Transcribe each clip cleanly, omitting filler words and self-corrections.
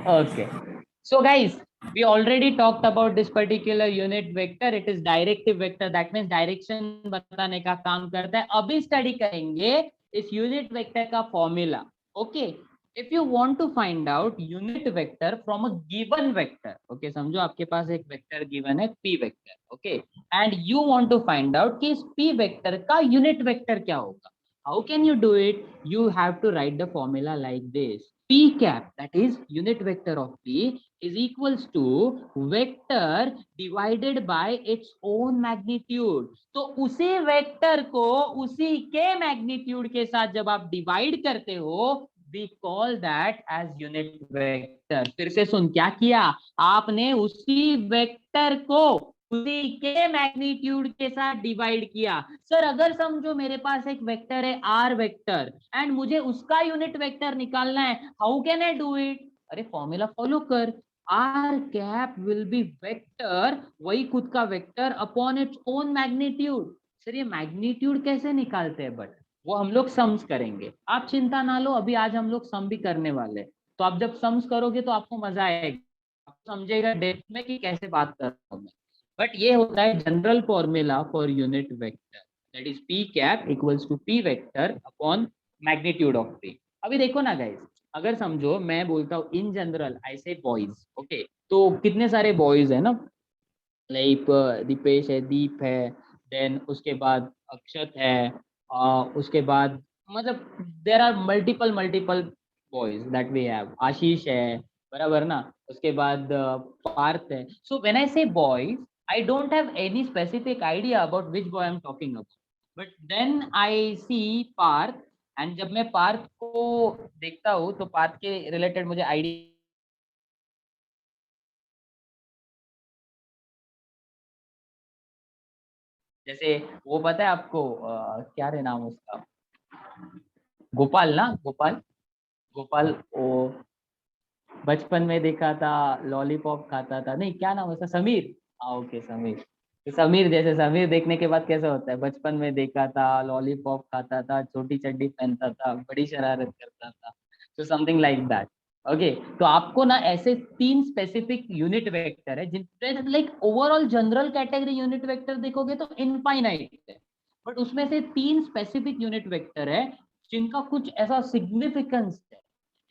Okay. So guys, we already talked about this particular unit vector. It is directive vector. That means direction बताने का काम करता है. अभी study करेंगे इस unit vector का formula. Okay. If you want to find out unit vector from a given vector, okay, समझो आपके पास एक vector given है p vector, okay, and you want to find out कि इस p vector का unit vector क्या होगा. How can you do it? You have to write the formula like this. P cap, that is unit vector of P, is equals to vector divided by its own magnitude. तो उसी vector को उसी के magnitude के साथ जब आप divide करते हो, we call that as unit vector. फिर से सुन, क्या किया आपने? उसी वेक्टर को उसी के मैग्नीट्यूड के साथ डिवाइड किया. सर अगर समझो मेरे पास एक वेक्टर है आर वेक्टर एंड मुझे उसका यूनिट वेक्टर निकालना है, how can I do it? अरे फॉर्मूला फॉलो कर. R cap will be vector, वही खुद का vector upon its own magnitude. Sir ये मैग्नीट्यूड कैसे निकालते हैं? बट वो हम लोग सम्स करेंगे, आप चिंता ना लो. अभी आज हम लोग सम भी करने वाले हैं, तो आप जब सम्स करोगे तो आपको मजा आएगा, आप समझेगा डेप्थ में कि कैसे बात कर रहा हूं मैं. बट ये होता है general formula for unit vector, that is P cap equals to P vector upon magnitude of P. अभी देखो ना गाइस, अगर समझो मैं बोलता हूँ in general I say boys, okay, तो कितने सारे बॉयज है ना, लाइक दीपेश है, दीप है, देन उसके बाद अक्षत है, उसके बाद मतलब there are multiple multiple boys that we have. Ashish है, बराबर ना, उसके बाद पार्थ है. सो when I say boys, I don't have any specific idea about which boy I am talking about, but then I see Parth, and जब मैं पार्थ को देखता हूँ तो पार्थ के रिलेटेड मुझे आइडिया, जैसे वो पता है आपको क्या रे नाम उसका, गोपाल ना, गोपाल. गोपाल वो बचपन में देखा था, लॉलीपॉप खाता था, नहीं क्या नाम उसका, समीर. हाँ ओके समीर. तो समीर, जैसे समीर देखने के बाद कैसा होता है, बचपन में देखा था, लॉलीपॉप खाता था, छोटी चड्डी पहनता था, बड़ी शरारत करता था. तो समथिंग लाइक दैट. ओके, तो आपको ना ऐसे 3 स्पेसिफिक यूनिट वेक्टर है जिनपे like overall general category unit vector देखोगे तो इनफाइनाइट है, बट उसमें से 3 स्पेसिफिक यूनिट वेक्टर है जिनका कुछ ऐसा सिग्निफिकेंस है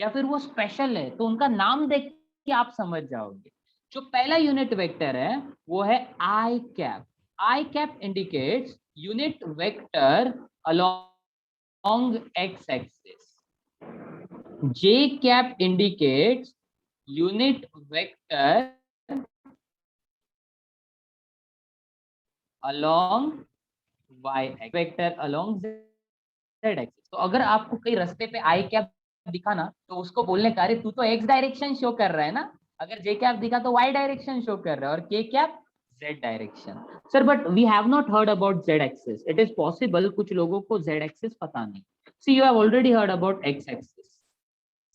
या फिर वो स्पेशल है, तो उनका नाम देख के आप समझ जाओगे. जो पहला यूनिट वेक्टर है वो है i cap. I cap indicates unit vector along x axis. J cap indicates unit vector along y axis, vector along z axis. तो अगर आपको कहीं रास्ते पे आई कैप दिखा ना, तो उसको बोलने का अरे तू तो x डायरेक्शन शो कर रहा है ना. अगर जे कैप दिखा तो y डायरेक्शन शो कर रहा है, और k cap z direction. Sir but we have not heard about z axis. It is possible कुछ लोगों को z एक्सिस पता नहीं. See you have already heard about x axis,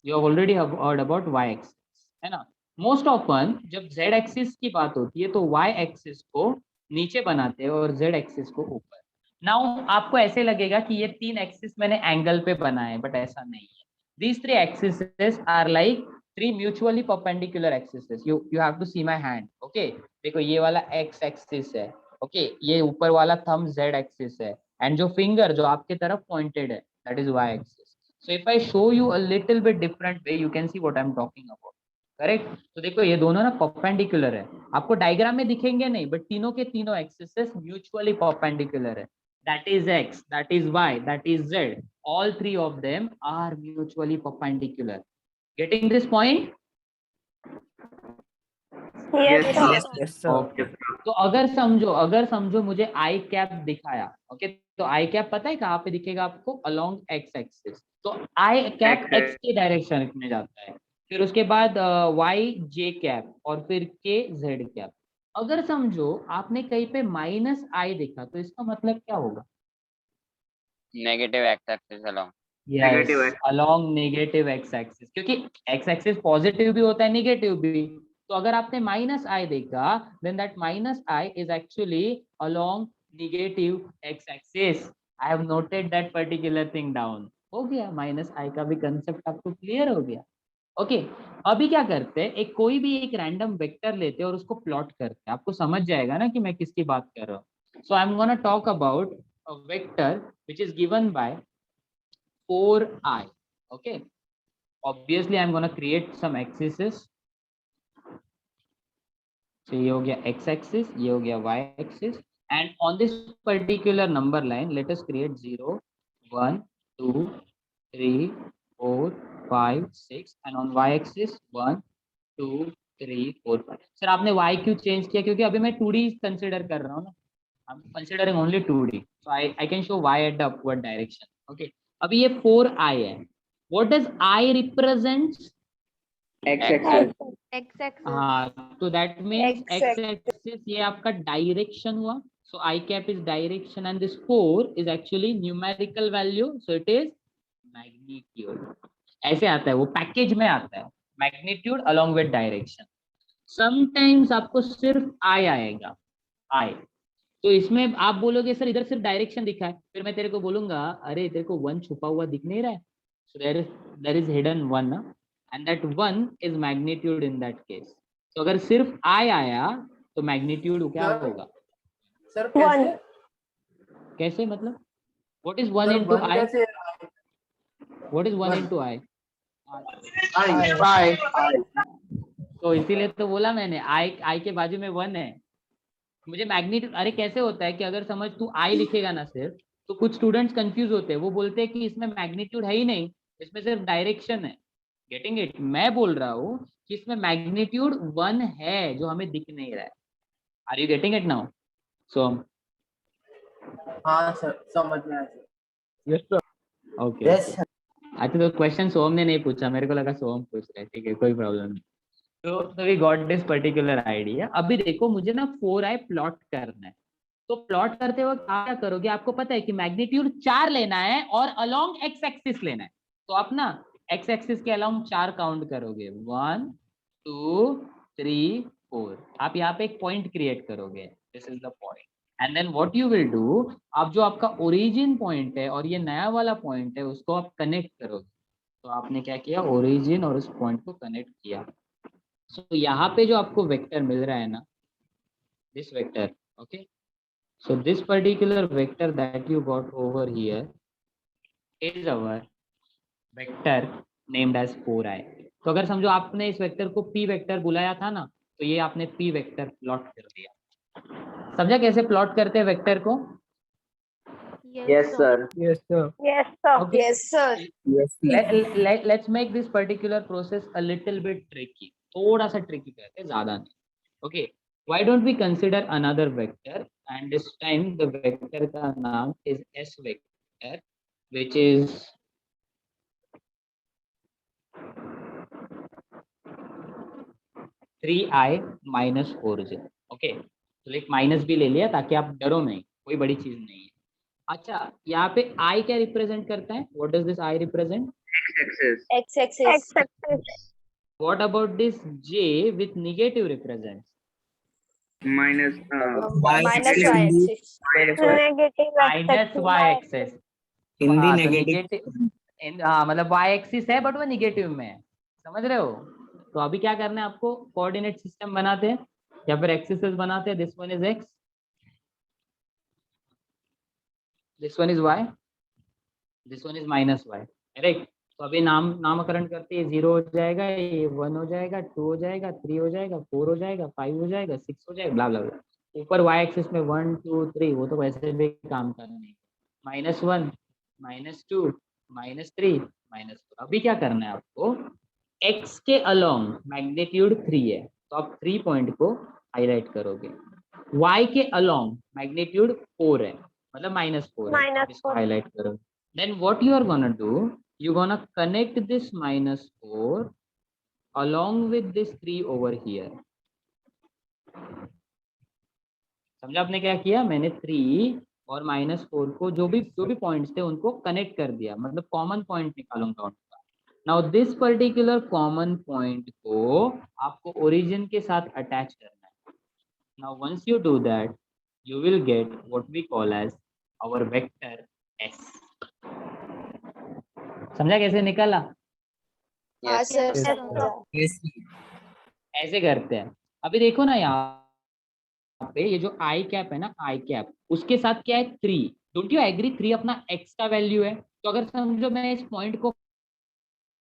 you have already heard about y axis, है ना. Most often जब z axis की बात होती है तो y एक्सिस को नीचे बनाते हैं और z एक्सिस को ऊपर. नाउ आपको ऐसे लगेगा कि ये 3 एक्सिस मैंने एंगल पे बनाए, बट ऐसा नहीं है. These 3 axis are like 3 mutually perpendicular axis. You have to see my hand. Okay, देखो ये वाला x एक्सिस है, ओके, ये ऊपर वाला थंब z एक्सिस है, एंड जो फिंगर जो आपके तरफ पॉइंटेड है that is y axis. So if I show you a little bit different way, you can see what I'm talking about. Correct. तो देखो ये दोनों ना परपेंडिकुलर है, आपको डायग्राम में दिखेंगे नहीं, बट तीनों के तीनों एक्सिस म्यूचुअली परपेंडिकुलर है. That is x, that is y, that is z. All 3 of them are mutually perpendicular. Getting this point? Yes, sir. Yes, sir. Okay. तो अगर समझो मुझे आई कैप दिखाया, ओके, तो आई कैप पता है कहाँ पे दिखेगा आपको? Along x axis. तो आई कैप एक्स के डायरेक्शन में जाता है, फिर उसके बाद वाई जे कैप, और फिर के जेड कैप. अगर समझो आपने कहीं पे माइनस आई देखा तो इसका मतलब क्या होगा? Negative X axis along. Yes, along negative X axis, क्योंकि एक्स एक्सिस पॉजिटिव भी होता है नेगेटिव भी. तो अगर आपने माइनस आई देखा, then that minus I is actually along negative X axis. I have noted that particular thing down. हो गया, माइनस आई का भी कंसेप्ट आपको क्लियर हो गया। ओके, अभी क्या करते हैं, एक कोई भी एक रैंडम वेक्टर लेते हैं और उसको प्लॉट करते हैं, आपको समझ जाएगा ना कि मैं किसकी बात कर रहा हूँ। So I am gonna talk about a vector which is given by 4i। Okay, obviously I'm gonna create some axes। so ये हो गया x axis, ये हो गया y axis, and on this particular number line let us create 0 1 2 3 4 5 6, and on y axis 1 2 3 4 5। Sir आपने y क्यों change किया? क्योंकि अभी मैं 2D कंसिडर कर रहा हूँ ना, I'm considering only 2D, so I can show y at the upward direction। okay, अभी ये 4i है, what does I represents? X X axis. X axis. हाँ, तो that means X x axis ये आपका डायरेक्शन हुआ। So i cap is direction and this 4 is actually numerical value, so it is magnitude. ऐसे आता है, वो पैकेज में आता है, magnitude along with direction. Sometimes आपको सिर्फ आई आएगा, आई। तो इसमें आप बोलोगे सर इधर सिर्फ डायरेक्शन दिखा है, फिर मैं तेरे को बोलूंगा अरे तेरे को 1 छुपा हुआ दिख नहीं रहा है, सो देयर इज हिडन 1 ना, and that 1 is magnitude in that case. तो अगर सिर्फ आई आया तो मैग्नीट्यूड क्या होगा? सर कैसे? कैसे मतलब? What is 1 sir into 1 i? कैसे? What is 1 into i? I. तो इसीलिए तो बोला मैंने, आई के बाजू में 1 है। मुझे मैग्नीट्यूड, अरे कैसे होता है कि अगर समझ तू आई लिखेगा ना सिर्फ, तो कुछ स्टूडेंट्स कंफ्यूज होते हैं, वो बोलते हैं कि इसमें मैग्नीट्यूड है ही नहीं, इसमें सिर्फ डायरेक्शन है। Getting it? मैं बोल रहा हूँ कि इसमें मैग्नीट्यूड 1 है जो हमें दिख नहीं रहा है। Are you getting it now? So हाँ सर, समझ में आया। Yes sir, okay. अच्छा, तो क्वेश्चन सोहम ने नहीं पूछा, मेरे को लगा सोहम पूछ रहे, ठीक है, कोई प्रॉब्लम नहीं। तो we got this particular idea. अभी देखो मुझे ना 4i प्लॉट करना है, तो प्लॉट करते वक्त आप क्या करोगे? आपको पता है कि मैग्नीट्यूड 4 लेना है और अलोंग एक्स एक्सिस लेना है, तो आप ना एक्स एक्सिस के अलोंग 4 काउंट करोगे, 1 2 3 4। आप यहाँ पे एक पॉइंट क्रिएट करोगे, this is the point, and then what you will do, आप जो आपका ओरिजिन पॉइंट है और ये नया वाला पॉइंट है उसको आप कनेक्ट करोगे। तो आपने क्या किया, ओरिजिन और उस पॉइंट को कनेक्ट किया। सो यहाँ पे जो आपको वेक्टर मिल रहा है ना, this vector, okay, so this particular vector that you got over here is our vector named as 4i। तो अगर समझो आपने इस वेक्टर को p वेक्टर बुलाया था ना, तो ये आपने p वेक्टर प्लॉट कर दिया। समझा कैसे प्लॉट करते हैं वेक्टर को? Yes sir. Yes, sir. Okay. Yes, sir. Let's make this particular process a little bit tricky, थोड़ा सा tricky करते हैं, ज्यादा नहीं। Okay, why don't we consider another vector, and this time the vector का नाम is s vector, which is three I minus 4j। Okay, तो एक माइनस भी ले लिया ताकि आप डरो नहीं, कोई बड़ी चीज नहीं है। अच्छा, यहाँ पे i क्या रिप्रेजेंट करता है? What does this i represent? X axis. What about this j with negative represents? Minus Minus Y axis. Minus y axis। Hindi हाँ, तो नेगेटिव। negative, हाँ मतलब y axis है बट वो निगेटिव में है, समझ रहे हो? तो अभी क्या करना है आपको, कोऑर्डिनेट सिस्टम बनाते हैं या फिर एक्सिसेस बनाते हैं। This one is x, this one is y, this one is minus y, correct? तो अभी नामकरण करते हैं, 0 हो जाएगा, ये 1 हो जाएगा, 2 हो जाएगा, 3 हो जाएगा, 4 हो जाएगा, 5 हो जाएगा, 6 हो जाएगा, ब्ला ब्ला ब्ला। ऊपर y एक्सिस में 1 2 3 वो तो वैसे भी काम करना नहीं, -1 -2 -3 -4। अभी क्या करना है आपको, x के अलोंग मैग्नीट्यूड 3 है, तो आप 3 पॉइंट को हाईलाइट करोगे। y के अलोंग मैग्नीट्यूड 4 है, मतलब -4 है, आप इसको हाईलाइट करोगे। Then what you are gonna do, you gonna connect this -4 along with this 3 over here। समझा आपने क्या किया? मैंने 3 और -4 को जो भी पॉइंट्स थे उनको कनेक्ट कर दिया, मतलब कॉमन पॉइंट निकालूंगा उनका। Now this particular common point को आपको ओरिजिन के साथ अटैच करना है। Now once you do that, you will get what we call as our vector s। समझा कैसे निकाला? हाँ Yes. Sir Yes. समझा। ऐसे करते हैं। अभी देखो ना यहाँ पे ये जो आई कैप है ना, आई कैप उसके साथ क्या है 3, डोंट यू एग्री 3 अपना एक्स का वैल्यू है। तो अगर समझो मैं इस पॉइंट को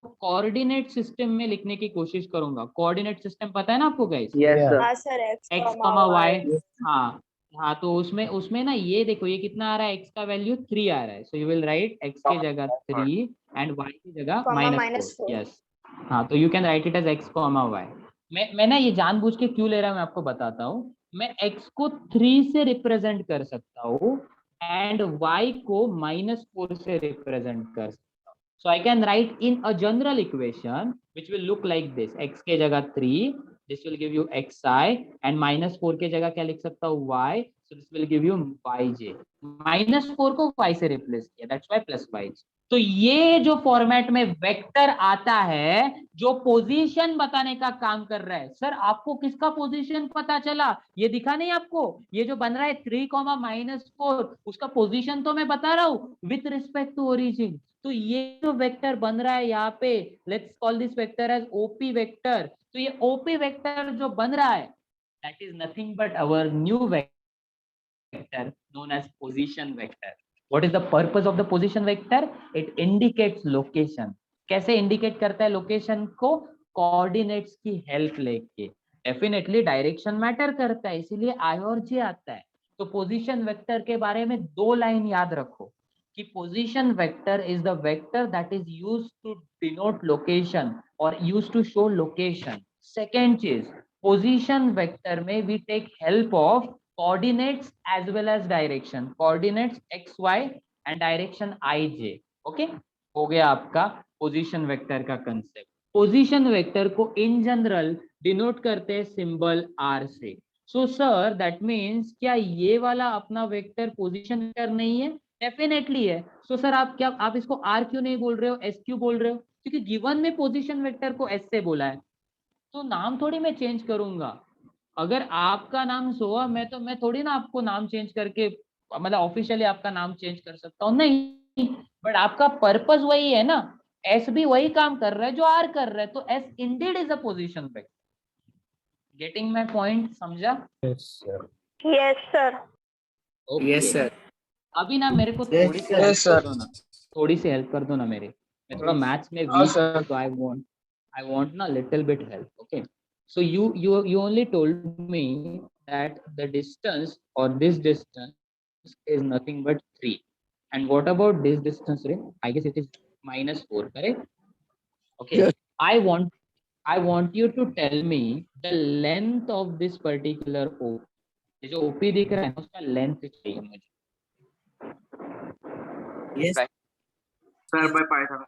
कोऑर्डिनेट सिस्टम में लिखने की कोशिश करूंगा, कोऑर्डिनेट सिस्टम पता है ना आपको गाइस? Yes, sir. हाँ sir X X comma Y. हाँ हाँ, तो उसमें उसमें ना ये देखो ये कितना आ रहा है, एक्स का वैल्यू 3 आ रहा है। So you will write x की जगह 3 एंड वाई की जगह कॉमा -4। यस, हाँ, तो you can write it as X comma Y. मैं ना ये जानबूझ के क्यों ले रहा हूँ मैं आपको बताता हूँ। मैं एक्स को 3 से रिप्रेजेंट कर सकता हूँ एंड वाई को -4 से रिप्रेजेंट कर सकता हूँ। So I can write in a general equation which will look like this: x के जगह 3, this will give you xi, and -4 के जगह क्या लिख सकता हूँ y, so this will give you yj। -4 को y से रिप्लेस किया, that's why +yj। तो ये जो फॉर्मेट में वेक्टर आता है जो पोजीशन बताने का काम कर रहा है। सर आपको किसका पोजीशन पता चला? ये दिखा नहीं आपको? ये जो बन रहा है 3, -4 उसका पोजीशन तो मैं बता रहा हूँ विथ रिस्पेक्ट टू ओरिजिन। तो ये जो वेक्टर बन रहा है यहाँ पे, let's call this vector as OP vector. तो ये ओपी वेक्टर जो बन रहा है that is nothing but our new vector known as position vector. What is the purpose of the position vector? It indicates location. कैसे indicate करता है location को? कोऑर्डिनेट्स की हेल्प लेके। डेफिनेटली डायरेक्शन मैटर करता है, इसीलिए आई और जे आता है। तो पोजीशन वेक्टर के बारे में 2 लाइन याद रखो कि position vector is the vector that is used to denote location और used to show location. Second चीज, पोजीशन वेक्टर में we take help of coordinates as well as direction, coordinates x y and direction I j। Okay, हो गया आपका position vector का concept. Position vector को in general denote करते हैं symbol r से। सो सर दैट मीन्स क्या ये वाला अपना वेक्टर पोजीशन वेक्टर नहीं है? डेफिनेटली है। सो सर आप इसको r क्यों नहीं बोल रहे हो, s क्यों बोल रहे हो? क्योंकि गिवन में पोजीशन वेक्टर को s से बोला है, तो नाम थोड़ी मैं चेंज करूंगा। अगर आपका नाम सोआ, मैं थोड़ी ना आपको नाम चेंज करके मतलब ऑफिशियली आपका नाम चेंज कर सकता हूँ, नहीं। बट आपका पर्पस वही है ना, एस भी वही काम कर रहा है जो आर कर रहा है, तो S Indeed is a position vector. Getting my point? समझा? Yes, sir. Yes sir. Yes, sir. अभी ना मेरे को Yes, थोड़ी सी sir. हेल्प कर दो ना, थोड़ी सी हेल्प कर दो ना मेरे। मैं थोड़ा मैथ्स में वीक हूँ, तो I want ना little bit help. Okay, so you only told me that the distance or this distance is nothing but 3, and what about this distance, Ray? I guess it is -4, correct? Okay, Yes. I want you to tell me the length of this particular OP। ये जो OP दिख रहा है ना उसका length चाहिए मुझे। Yes. Sir, by Python.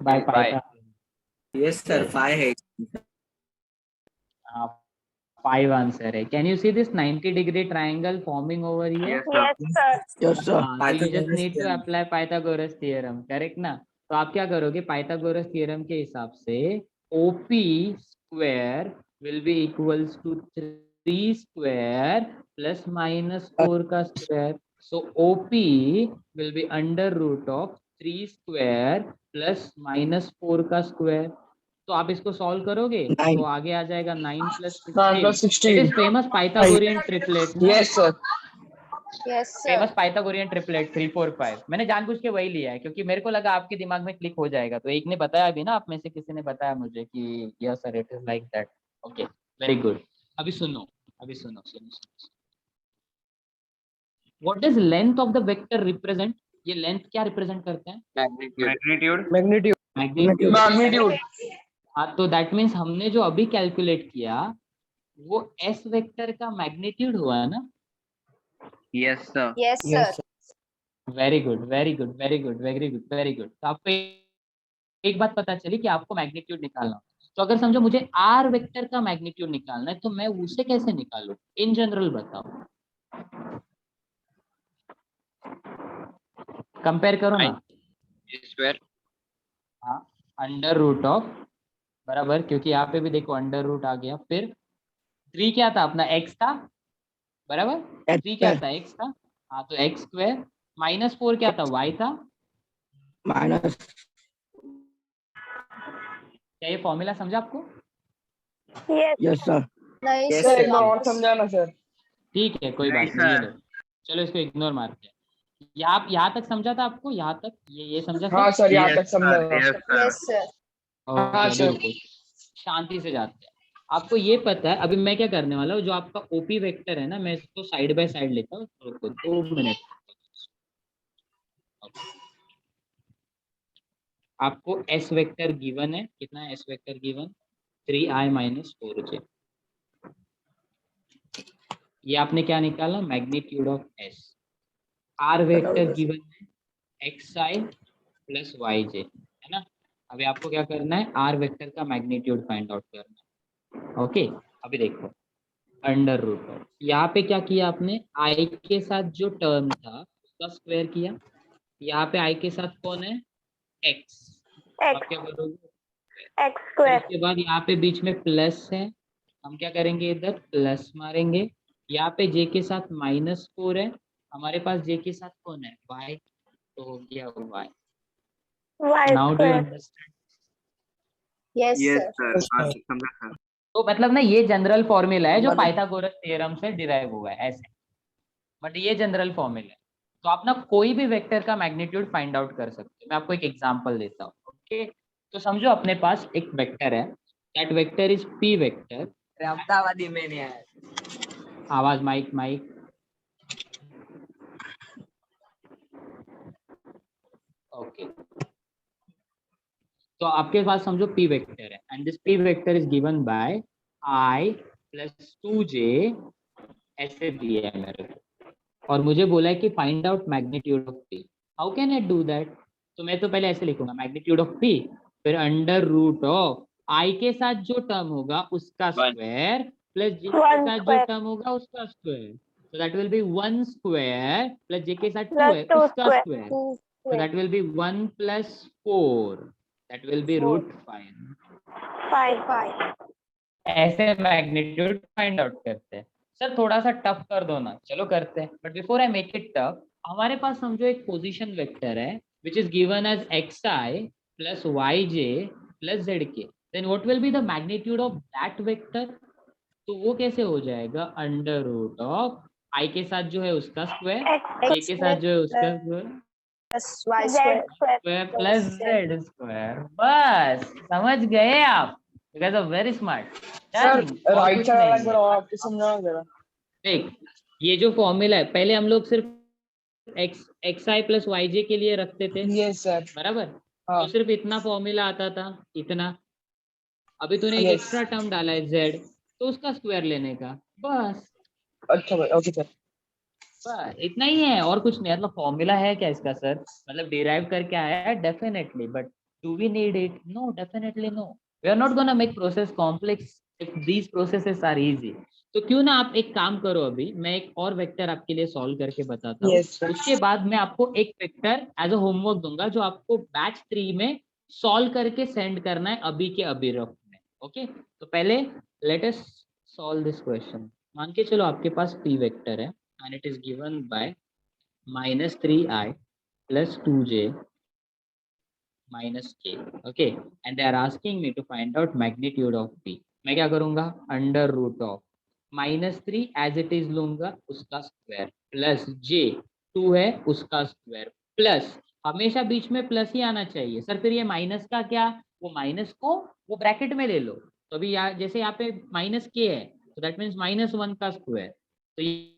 By By. Python। Yes, sir. 5 है। 5 आंसर है। Can you see this 90-degree triangle forming over here? Yes, sir. Yes sir. Yes, sir. हाँ, तो you just need to apply Pythagoras theorem, correct ना? तो आप क्या करोगे, Pythagoras theorem के हिसाब से OP square will be equals to 3 square plus -4 का square. So OP will be under root of 3 square plus -4 का square. तो आप इसको सॉल्व करोगे तो आगे आ जाएगा 9 + 16। It is famous Pythagorean triplet. Yes, sir. Yes famous sir. Pythagorean triplet 3 4 5। मैंने जानबूझ के वही लिया है क्योंकि मेरे को लगा आपके दिमाग में क्लिक हो जाएगा। तो एक ने बताया भी ना, आप में से किसी ने बताया मुझे कि yes sir it is like that. Okay, very good. अभी सुनो, what is length of the vector represent? ये लेंथ क्या रिप्रेजेंट करते हैं? Magnitude. मैग्नीट्यूड। हाँ, तो दैट मीन्स हमने जो अभी कैलकुलेट किया वो एस वेक्टर का मैग्नीट्यूड हुआ है ना? Yes, sir. Yes sir. Very good, very good, very good, very good, very good. तो आपको एक बात पता चली कि आपको मैग्नीट्यूड निकालना। तो अगर समझो मुझे आर वेक्टर का मैग्नीट्यूड निकालना है तो मैं उसे कैसे निकालूं? इन जनरल बताओ, कंपेयर करो ना। Square. हाँ, अंडर रूट ऑफ, बराबर, क्योंकि यहाँ पे भी देखो अंडर रूट आ गया। फिर 3 क्या था अपना, एक्स था, बराबर। 3 क्या था, एक्स था। हाँ, तो एक्स स्क्वायर। -4 क्या था, वाई था। माइनस। क्या ये फॉर्मूला समझा आपको? Yes. Yes sir. नहीं Yes, sir. sir. एक बार और समझाना सर। ठीक है, कोई बात नहीं, ये लो। चलो इसको इग्नोर मारते हैं। यहाँ तक समझा था आपको? यहाँ तक ये समझा हाँ सर? सर, यहाँ तक समझा। Yes sir. ओके, हाँ, अभी सर। रुको, शांति से जाते हैं। आपको ये पता है अभी मैं क्या करने वाला हूँ? जो आपका ओपी वेक्टर है ना, मैं इसको साइड बाय साइड लेता हूँ। रुको 2 मिनट। आपको एस वेक्टर गिवन है, कितना है S vector given? 3i minus 4j। ये आपने क्या निकाला? Magnitude of S. R vector given है xi प्लस yj, है ना? अभी आपको क्या करना है? आर वेक्टर का मैग्नीट्यूड फाइंड आउट करना है। ओके, अभी देखो, अंडर रूट ऑफ, यहाँ पे क्या किया आपने? i के साथ जो टर्म था उसका स्क्वायर किया। यहाँ पे i के साथ कौन है? x। आप X. क्या करोगे? X फिर square. उसके बाद यहाँ पे बीच में प्लस है, हम क्या करेंगे? इधर प्लस मारेंगे। यहाँ पे j के साथ -4 है, हमारे पास j के साथ कौन है? y, तो हो गया y। Y now do you square. Understand? Yes yes sir. Sir, समझा सर। तो मतलब ना, ये जनरल फॉर्मूला है जो मतलब- पाइथागोरस थ्योरम से डिराइव हुआ है ऐसे, बट ये जनरल फॉर्मूला है। तो आप ना कोई भी वेक्टर का मैग्नीट्यूड फाइंड आउट कर सकते हो। मैं आपको एक एग्जांपल देता हूँ। ओके, तो समझो अपने पास एक वेक्टर है, that vector is p vector. Ahmedabadi में नहीं आया। आवाज माइक माइक। ओके, तो आपके पास समझो p वेक्टर है, and this p vector is given bye i plus 2j, ऐसे दिया है मेरे को, और मुझे बोला है कि find out magnitude of p। How can I do that? तो मैं तो पहले ऐसे लिखूंगा, मैग्नीट्यूड ऑफ p, फिर अंडर रूट ऑफ i के साथ जो टर्म होगा उसका स्क्वायर प्लस j के One साथ जो square. टर्म होगा उसका square. So that will be 1 square plus j के साथ 2 Plus है 2 उसका square. Square. 2 So square. that will be 1 plus 4. That will be Four. root 5. 5. ऐसे मैग्नीट्यूड फाइंड आउट करते हैं। सर थोड़ा सा टफ कर दो ना, चलो करते हैं, but before I make it tough, हमारे पास समझो एक पोजीशन वेक्टर है which is given as xi plus yj plus zk, then what will be the magnitude of that vector? तो वो कैसे हो जाएगा? अंडर रूट ऑफ i के साथ जो है उसका स्क्वायर, j X के साथ जो है उसका square, plus Y square. Square plus z square. बस समझ गए आप? You guys are very smart. Sir Done. और राइट कुछ साइड वाला नहीं जरा है। आपको समझाना जरा। देख, ये जो फॉर्मूला है पहले हम लोग सिर्फ xi प्लस yj के लिए रखते थे, यस सर। बराबर? हाँ तो सिर्फ इतना फॉर्मूला आता था, इतना। अभी तूने एक Yes. एक्स्ट्रा टर्म डाला है z, तो उसका स्क्वायर लेने का, बस। अच्छा भाई, ओके सर। बस इतना ही है, और कुछ नहीं। मतलब फॉर्मूला है क्या इसका सर? मतलब डिराइव करके आया है definitely, but do we need it? No, definitely no. We are not gonna make process complex if these processes are easy. तो क्यों ना आप एक काम करो, अभी मैं एक और वेक्टर आपके लिए सॉल्व करके बताता हूँ। Yes, sir. उसके बाद मैं आपको एक वेक्टर एज अ होमवर्क दूंगा जो आपको बैच 3 में सॉल्व करके सेंड करना है अभी के अभी रफ में। ओके, तो पहले let us solve this question. मान के चलो आपके पास p वेक्टर है and it is given by minus 3i plus 2j minus k. Okay, and they are asking me to find out magnitude of p. मैं क्या करूँगा? Under root of -3 as it is लूंगा, उसका square, plus j 2 है उसका square, plus हमेशा बीच में plus ही आना चाहिए सर। फिर ये माइनस का क्या? वो माइनस को वो ब्रैकेट में ले लो। तो अभी यहाँ जैसे यहाँ पे माइनस k है, तो दैट मीन्स -1 का स्क्वायर, तो ये